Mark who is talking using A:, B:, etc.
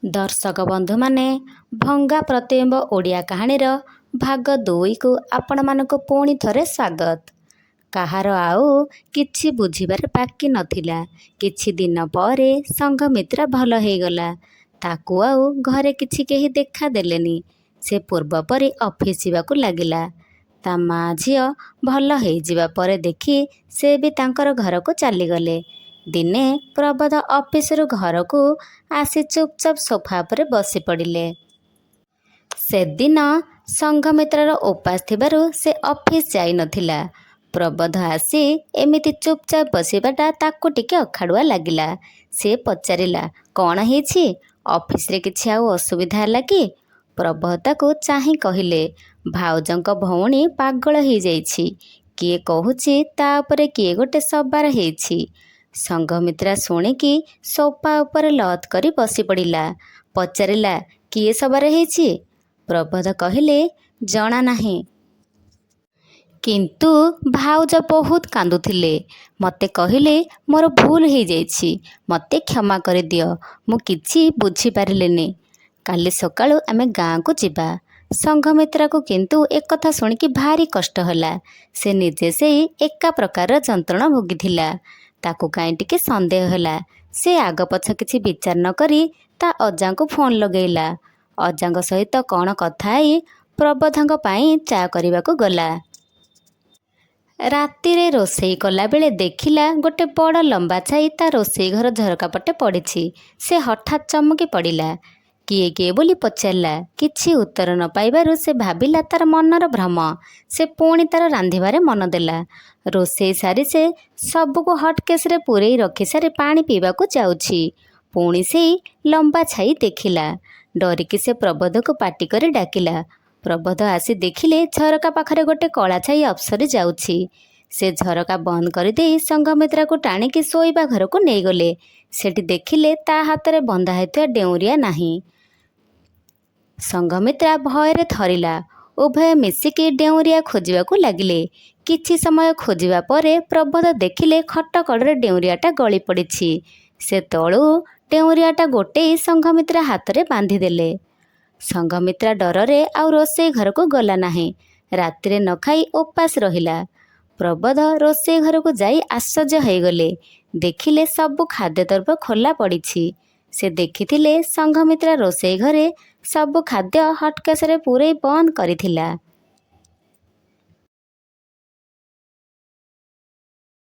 A: दर्शक बंधु माने भंगा प्रतिबिंब ओडिया कहानीर भाग 2 को आपण मानक पुणी थरे स्वागत। कहार आउ किछि बुझिबार बाकी नथिला। किछि दिन परे संघमित्रा भल हे गला। ताकू आउ घरे किछि केही देखा देलेनी। से पूर्व परी ऑफिस जावाकू लागिला। ता माँ झियो भल हे जिबा परे देखी से भी तांकर घर को चली गले। दिने प्रबोध ऑफिस रु घर को आसी चुपचाप सोफा पर बसी पड़िले। से दिन संघमित्रार उपास थिबारु से ऑफिस जाई नथिला। प्रबोध आसी एमिति चुपचाप बसिबाटा ताकू टिके अखाड़ुआ लागिला। से पचारिला, कौन हेछि? ऑफिस रे किछि आउ असुविधा हला कि? प्रबोध ताकू चाहि कहिले, भाउजंक भौणी पागल हे जाइछि। किए कहुछि ता उपरे किए गोटे सवार हेछि। संघमित्रा शुणिकी सोफा ऊपर लत करी बसी पड़िला। पचारिला, किए सवार हेछि? प्रबोध कहिले, जना नाही, किंतु भाउज बहुत कांदुथिले। मते कहिले मोर भूल हे जाइछि, मते क्षमा कर दियो, मु किछि बुझी पारिलेनी। काली सकाळु आमे गाँ को जिबा। संघमित्रा को किंतु एक कथा शुणिकी भारी कष्ट होला। से निजे से एका प्रकार जंत्रणा भोगिथिला। ताकू काई टिके संदेह होला। से आग पछ किछि विचार न करी ता अजा को फोन लगेला। अजांग सहित कौन कथा आई प्रबोधंग पाई चा करिबाकू गला। रातिरे रोषेई कला बेले देखिला गोटे बड़ लंबा छाई ता रोषेई घर झरका पटे पड़िछि। से हठात चमकी पड़िला। किए किए बोली पचारला। किछि उत्तर न पाइबारु से भाबिला तार मनर भ्रम। से पुणी तार रांधिबारे मन देला। रोषेई सारी से सबको हटकेस रे पूरेई रखी सारी पानी पीबाकू जाउछि। पुणी से लंबा छाई देखिला। डरिकी से प्रबोध को पाटी करी डाकिला। प्रबोध आसी देखिले झरका पाखरे गोटे कला छाई अप्सरी जाउछि। से झरका बंद कर देई संघमित्रा को टाणिकी शोइबा घर को नहीं गले। सेठी देखिले ता हाथ में बंधा हेतुआ डेउरिया नाही। संघमित्रा भयरे थरिला। उभय मिसिकी डेउरिया खोजिबाकू लागिले। किछि समय खोजिबा परे प्रबोध देखिले खट कड़े डेउरियाटा गली पड़िछि। से तळू डेउरियाटा गोटे संघमित्रा हाथ में बांधी देले। संघमित्रा डररे आउ रोषेई घर को गला नाही। रातिरे न खाई उपास रहिला। प्रबोध रोषेई घर को जाई आश्चर्य हो गले। देखिले सबु खाद्य द्रव्य खोला पड़िछि। से देखिथिले संघमित्रा रोषेई घरे सबु खाद्य हटकेस रे पूरे बंद करिथिला।